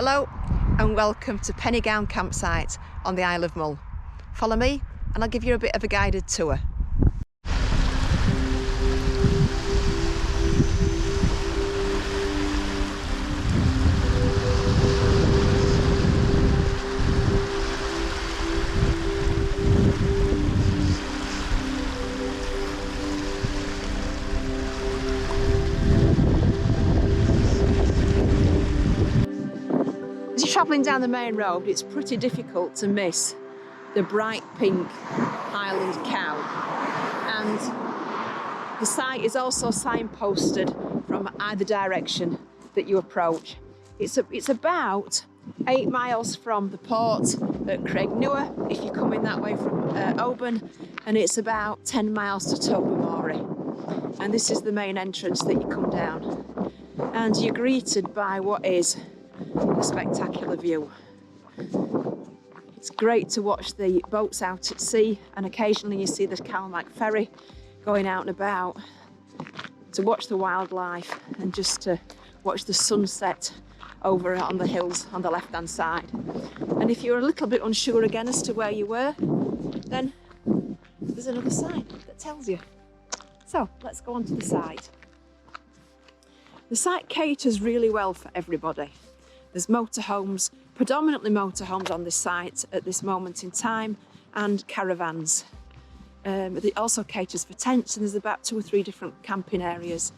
Hello and welcome to Pennygown campsite on the Isle of Mull. Follow me and I'll give you a bit of a guided tour. As you're travelling down the main road, it's pretty difficult to miss the bright pink Highland cow, and the site is also signposted from either direction that you approach. It's about 8 miles from the port at Craignewer if you're coming that way from Oban, and it's about 10 miles to Tobermory. And this is the main entrance that you come down, and you're greeted by what is a spectacular view. It's great to watch the boats out at sea, and occasionally you see the Calmac ferry going out and about to watch the wildlife and just to watch the sunset over on the hills on the left hand side. And if you're a little bit unsure again as to where you were, then there's another sign that tells you. So let's go on to the site. The site caters really well for everybody. There's motorhomes, predominantly motorhomes on this site at this moment in time, and caravans. It also caters for tents, and there's about 2 or 3 different camping areas.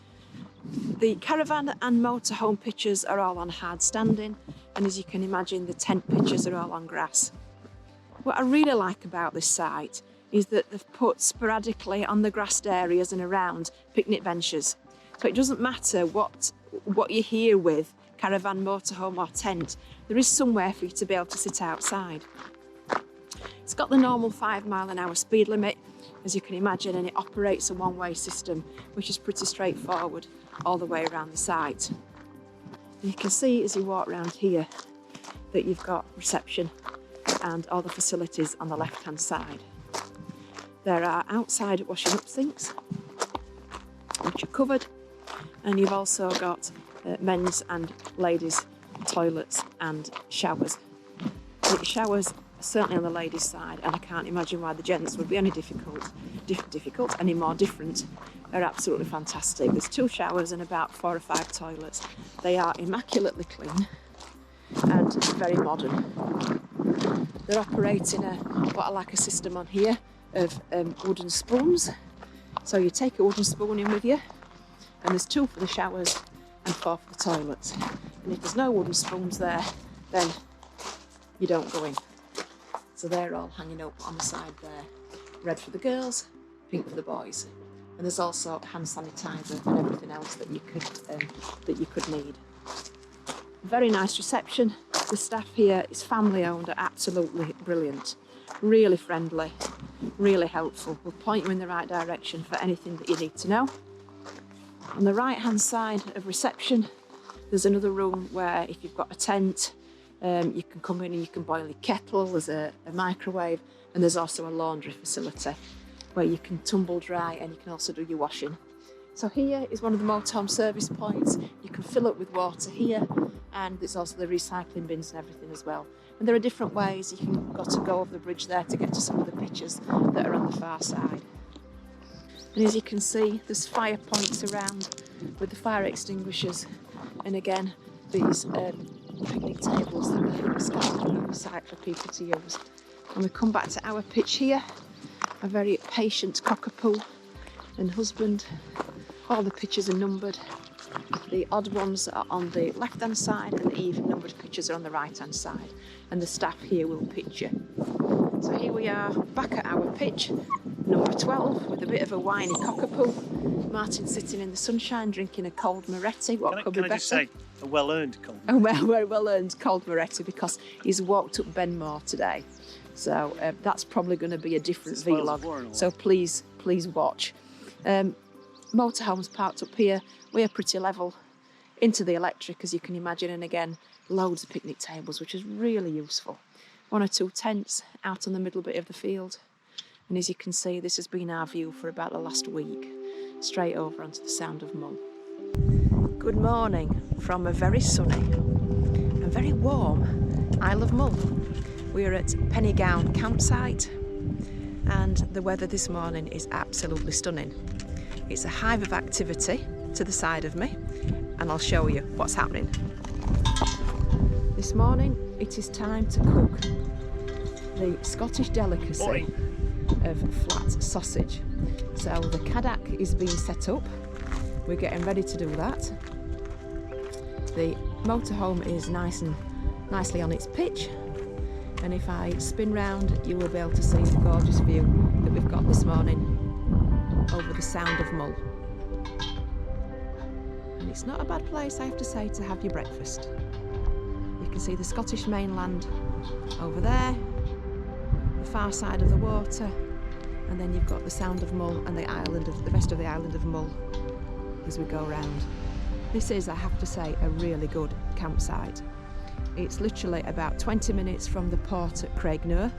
The caravan and motorhome pitches are all on hard standing, and as you can imagine, the tent pitches are all on grass. What I really like about this site is that they've put sporadically on the grassed areas and around picnic benches. So it doesn't matter what you're here with, caravan, motorhome or tent, there is somewhere for you to be able to sit outside. It's got the normal 5-mile-an-hour speed limit, as you can imagine, and it operates a one-way system, which is pretty straightforward all the way around the site. And you can see as you walk around here that you've got reception and all the facilities on the left-hand side. There are outside washing up sinks, which are covered, and you've also got men's and ladies' toilets and showers. The showers are certainly on the ladies' side, and I can't imagine why the gents would be any any more different. They're absolutely fantastic. There's 2 showers and about 4 or 5 toilets. They are immaculately clean and very modern. They're operating what I like a system on here of wooden spoons. So you take a wooden spoon in with you, and there's 2 for the showers and 4 for the toilets. And if there's no wooden spoons there, then you don't go in. So they're all hanging up on the side there. Red for the girls, pink for the boys. And there's also hand sanitizer and everything else that you could need. Very nice reception. The staff here is family owned, are absolutely brilliant. Really friendly, really helpful. Will point you in the right direction for anything that you need to know. On the right hand side of reception, there's another room where if you've got a tent, you can come in and you can boil your kettle. There's a microwave, and there's also a laundry facility where you can tumble dry and you can also do your washing. So here is one of the motorhome service points. You can fill up with water here, and there's also the recycling bins and everything as well. And there are different ways. You can go over the bridge there to get to some of the pitches that are on the far side. And as you can see, there's fire points around with the fire extinguishers, and again these picnic tables that are scattered around the site for people to use. And we come back to our pitch here, a very patient cockapoo and husband. All the pitches are numbered. The odd ones are on the left hand side, and the even numbered pitches are on the right hand side, and the staff here will pitch you. So here we are back at our pitch, number 12, with a bit of a whiny cockapoo. Martin sitting in the sunshine drinking a cold Moretti. What could be better? Can I just say, a well-earned cold Moretti? A very well-earned cold Moretti, because he's walked up Benmore today. So that's probably going to be a different vlog. So please watch. Motorhomes parked up here. We're pretty level into the electric, as you can imagine, and again, loads of picnic tables, which is really useful. 1 or 2 tents out on the middle bit of the field. And as you can see, this has been our view for about the last week, straight over onto the Sound of Mull. Good morning from a very sunny and very very warm Isle of Mull. We're at Pennygown campsite and the weather this morning is absolutely stunning. It's a hive of activity to the side of me and I'll show you what's happening. This morning it is time to cook the Scottish delicacy of flat sausage. So the caddock is being set up, we're getting ready to do that. The motorhome is nicely on its pitch, and if I spin round you will be able to see the gorgeous view that we've got this morning over the Sound of Mull. And it's not a bad place, I have to say, to have your breakfast. You can see the Scottish mainland over there, the far side of the water, and then you've got the Sound of Mull and the rest of the island of Mull as we go round. This is, I have to say, a really good campsite. It's literally about 20 minutes from the port at Craignure,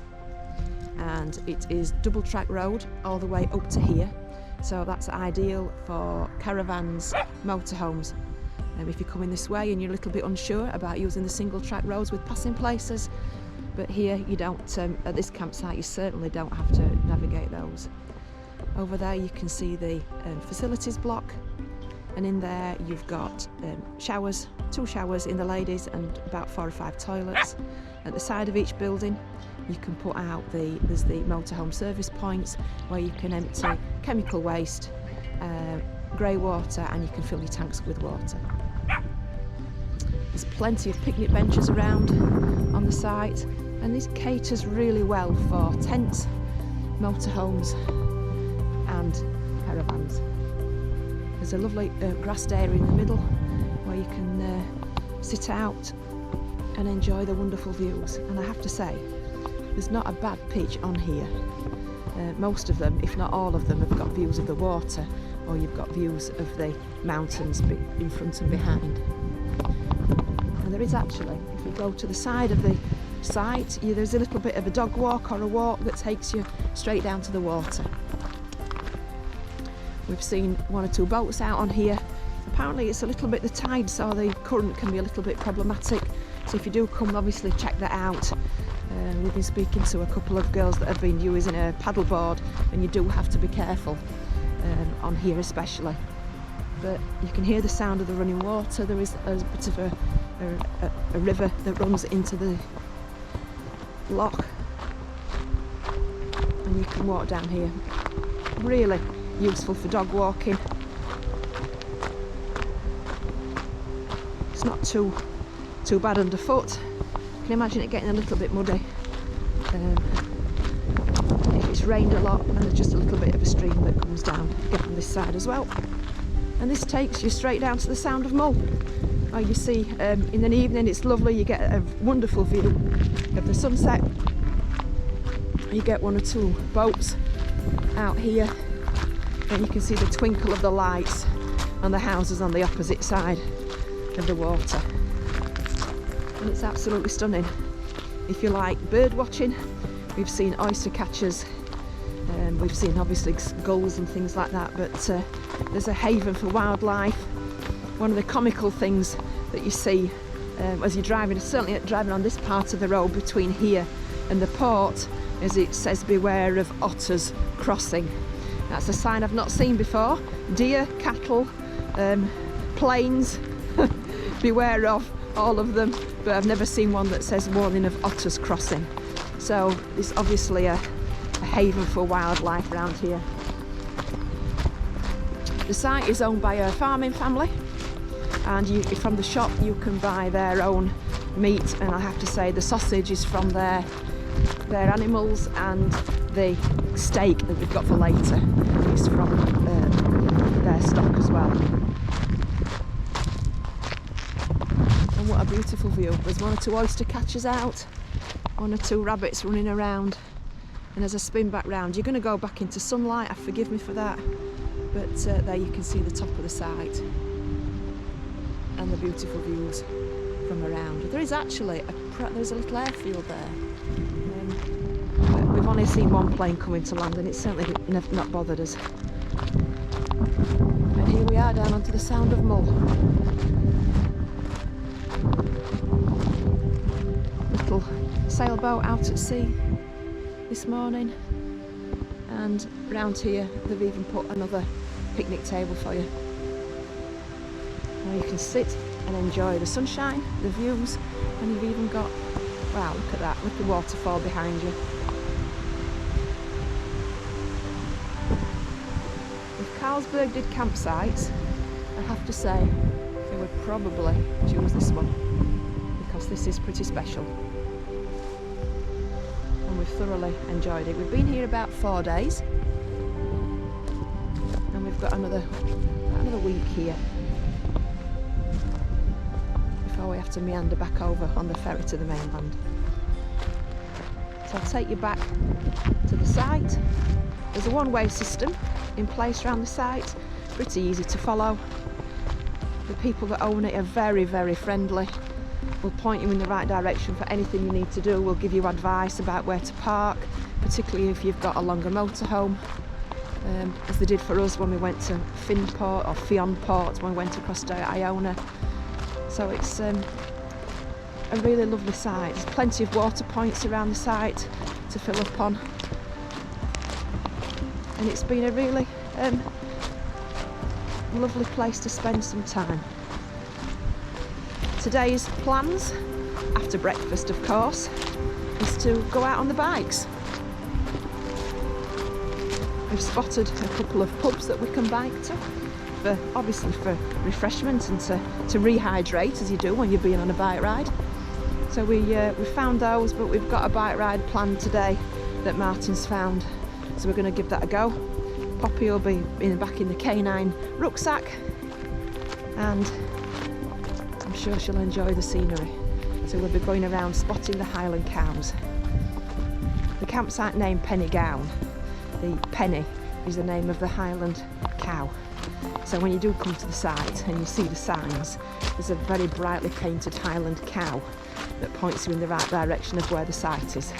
and it is double track road all the way up to here, so that's ideal for caravans, motorhomes. If you're coming this way and you're a little bit unsure about using the single track roads with passing places, but here you don't, at this campsite you certainly don't have to navigate those. Over there you can see the facilities block, and in there you've got showers, 2 showers in the ladies and about 4 or 5 toilets. At the side of each building you can put out there's the motorhome service points where you can empty chemical waste, grey water, and you can fill your tanks with water. There's plenty of picnic benches around on the site, and this caters really well for tents, motorhomes and caravans. There's a lovely grassed area in the middle where you can sit out and enjoy the wonderful views, and I have to say there's not a bad pitch on here. Most of them, if not all of them, have got views of the water, or you've got views of the mountains in front and behind. And there is actually, if you go to the side of the site, there's a little bit of a dog walk or a walk that takes you straight down to the water. We've seen 1 or 2 boats out on here. Apparently it's a little bit the tide, so the current can be a little bit problematic, so if you do come, obviously check that out. We've been speaking to a couple of girls that have been using a paddleboard, and you do have to be careful on here especially. But you can hear the sound of the running water. There is a bit of a river that runs into the loch, and you can walk down here. Really useful for dog walking. It's not too bad underfoot. I can imagine it getting a little bit muddy if it's rained a lot, and there's just a little bit of a stream that comes down on this side as well. And this takes you straight down to the Sound of Mull. You see, in the evening it's lovely, you get a wonderful view of the sunset. You get 1 or 2 boats out here, and you can see the twinkle of the lights on the houses on the opposite side of the water. And it's absolutely stunning. If you like bird watching, we've seen oyster catchers, we've seen obviously gulls and things like that, but there's a haven for wildlife. One of the comical things that you see as you're driving, certainly driving on this part of the road between here and the port, is it says beware of otters crossing. That's a sign I've not seen before. Deer, cattle, planes, beware of all of them, but I've never seen one that says warning of otters crossing. So it's obviously a haven for wildlife around here. The site is owned by a farming family, and from the shop you can buy their own meat, and I have to say the sausage is from their animals, and the steak that we've got for later is from their stock as well. And what a beautiful view. There's 1 or 2 oyster catchers out, 1 or 2 rabbits running around, and as I spin back round you're going to go back into sunlight, forgive me for that, but there you can see the top of the site and the beautiful views from around. There is actually there's a little airfield there. We've only seen 1 plane coming to land, and it's certainly not bothered us. And here we are down onto the Sound of Mull. little sailboat out at sea this morning, and round here they've even put another picnic table for you. Now you can sit and enjoy the sunshine, the views, and you've even got, wow, look at that little waterfall behind you. If Carlsberg did campsites, I have to say they would probably choose this one, because this is pretty special. And we've thoroughly enjoyed it. We've been here about 4 days, and we've got another week here before we have to meander back over on the ferry to the mainland. So I'll take you back to the site. There's a one-way system in place around the site, pretty easy to follow. The people that own it are very, very friendly. We'll point you in the right direction for anything you need to do. We'll give you advice about where to park, particularly if you've got a longer motorhome, as they did for us when we went to Fionport, when we went across to Iona. So it's a really lovely site. There's plenty of water points around the site to fill up on, and it's been a really lovely place to spend some time. Today's plans, after breakfast of course, is to go out on the bikes. We've spotted a couple of pubs that we can bike to, obviously for refreshment and to rehydrate, as you do when you're being on a bike ride. So we found those, but we've got a bike ride planned today that Martin's found, so we're going to give that a go. Poppy will be back in the canine rucksack, and I'm sure she'll enjoy the scenery. So we'll be going around spotting the Highland cows. The campsite name Pennygown. The penny is the name of the Highland cow. So when you do come to the site and you see the signs, there's a very brightly painted Highland cow that points you in the right direction of where the site is.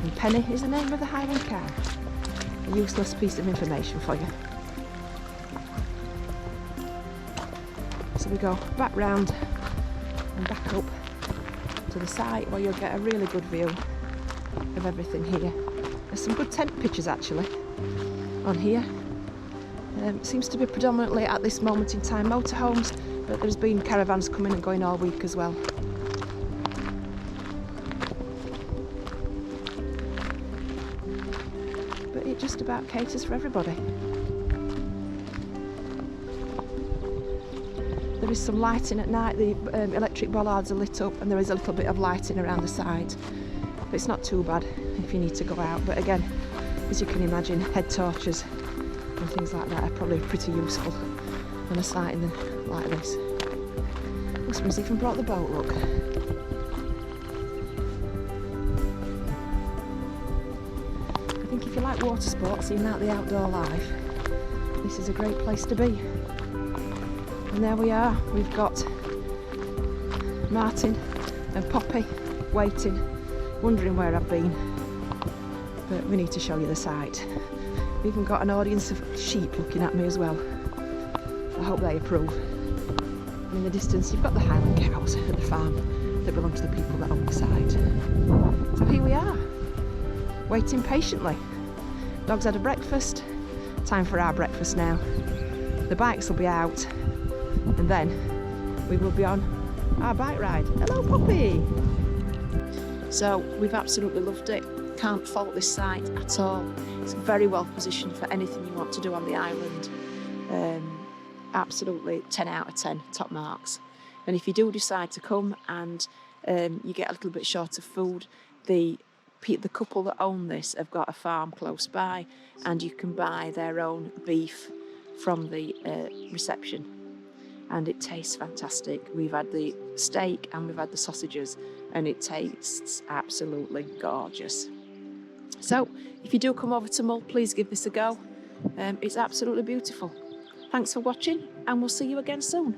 And Penny is the name of the Highland cow. A useless piece of information for you. So we go back round and back up to the site, where you'll get a really good view of everything here. There's some good tent pictures actually on here. It seems to be predominantly at this moment in time motorhomes, but there's been caravans coming and going all week as well. But it just about caters for everybody. There is some lighting at night. The electric bollards are lit up, and there is a little bit of lighting around the side. But it's not too bad if you need to go out. But again, as you can imagine, head torches and things like that are probably pretty useful on a site like this. Oh, someone's even brought the boat, look. I think if you like water sports, even out the outdoor life, this is a great place to be. And there we are, we've got Martin and Poppy waiting, wondering where I've been, but we need to show you the site. We've even got an audience of sheep looking at me as well. I hope they approve. And in the distance you've got the Highland cows at the farm that belong to the people that own the site. So here we are, waiting patiently. Dogs had a breakfast, time for our breakfast now. The bikes will be out, and then we will be on our bike ride. Hello Poppy! So we've absolutely loved it. Can't fault this site at all. It's very well positioned for anything you want to do on the island. Absolutely 10 out of 10, top marks. And if you do decide to come and you get a little bit short of food, the couple that own this have got a farm close by, and you can buy their own beef from the reception, and it tastes fantastic. We've had the steak and we've had the sausages, and it tastes absolutely gorgeous. So if you do come over to Mull, please give this a go. It's absolutely beautiful. Thanks for watching, and we'll see you again soon.